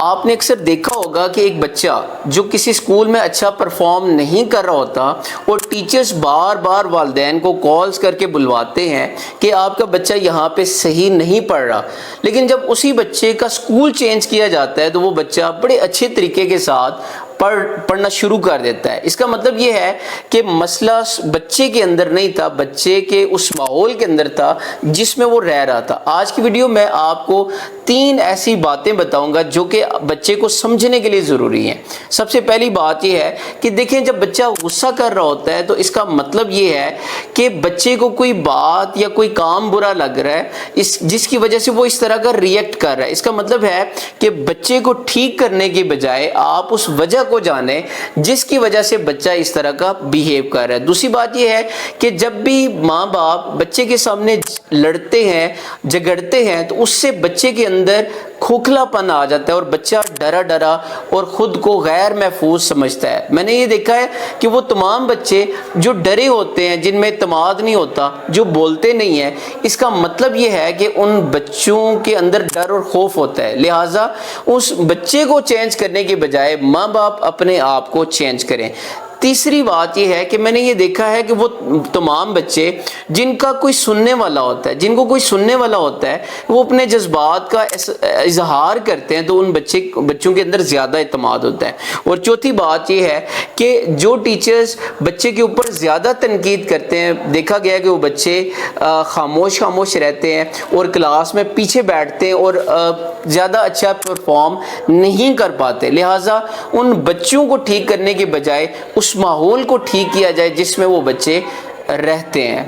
آپ نے اکثر دیکھا ہوگا کہ ایک بچہ جو کسی اسکول میں اچھا پرفارم نہیں کر رہا ہوتا اور ٹیچرز بار بار والدین کو کالز کر کے بلواتے ہیں کہ آپ کا بچہ یہاں پہ صحیح نہیں پڑھ رہا، لیکن جب اسی بچے کا اسکول چینج کیا جاتا ہے تو وہ بچہ بڑے اچھے طریقے کے ساتھ پڑھنا شروع کر دیتا ہے۔ اس کا مطلب یہ ہے کہ مسئلہ بچے کے اندر نہیں تھا، بچے کے اس ماحول کے اندر تھا جس میں وہ رہ رہا تھا۔ آج کی ویڈیو میں آپ کو 3 ایسی باتیں بتاؤں گا جو کہ بچے کو سمجھنے کے لیے ضروری ہیں۔ سب سے پہلی بات یہ ہے کہ دیکھیں، جب بچہ غصہ کر رہا ہوتا ہے تو اس کا مطلب یہ ہے کہ بچے کو کوئی بات یا کوئی کام برا لگ رہا ہے جس کی وجہ سے وہ اس طرح کا ریئیکٹ کر رہا ہے۔ اس کا مطلب ہے کہ بچے کو ٹھیک کرنے کے بجائے آپ اس وجہ کو جانیں جس کی وجہ سے بچہ اس طرح کا بیہیو کر رہا ہے۔ دوسری بات یہ ہے کہ جب بھی ماں باپ بچے کے سامنے لڑتے ہیں، جھگڑتے ہیں، تو اس سے بچے کے اندر کھوکھلا پن آ جاتا ہے اور بچہ ڈرا ڈرا اور خود کو غیر محفوظ سمجھتا ہے۔ میں نے یہ دیکھا ہے کہ وہ تمام بچے جو ڈرے ہوتے ہیں، جن میں اعتماد نہیں ہوتا، جو بولتے نہیں ہیں، اس کا مطلب یہ ہے کہ ان بچوں کے اندر ڈر اور خوف ہوتا ہے۔ لہٰذا اس بچے کو چینج کرنے کے بجائے ماں باپ اپنے آپ کو چینج کریں۔ تیسری بات یہ ہے کہ میں نے یہ دیکھا ہے کہ وہ تمام بچے جن کا کوئی سننے والا ہوتا ہے، جن کو کوئی سننے والا ہوتا ہے، وہ اپنے جذبات کا اظہار کرتے ہیں تو ان بچوں کے اندر زیادہ اعتماد ہوتا ہے۔ اور چوتھی بات یہ ہے کہ جو ٹیچرز بچے کے اوپر زیادہ تنقید کرتے ہیں، دیکھا گیا کہ وہ بچے خاموش رہتے ہیں اور کلاس میں پیچھے بیٹھتے ہیں اور زیادہ اچھا پرفارم نہیں کر پاتے۔ لہٰذا ان بچوں کو ٹھیک کرنے کے بجائے اس ماحول کو ٹھیک کیا جائے جس میں وہ بچے رہتے ہیں۔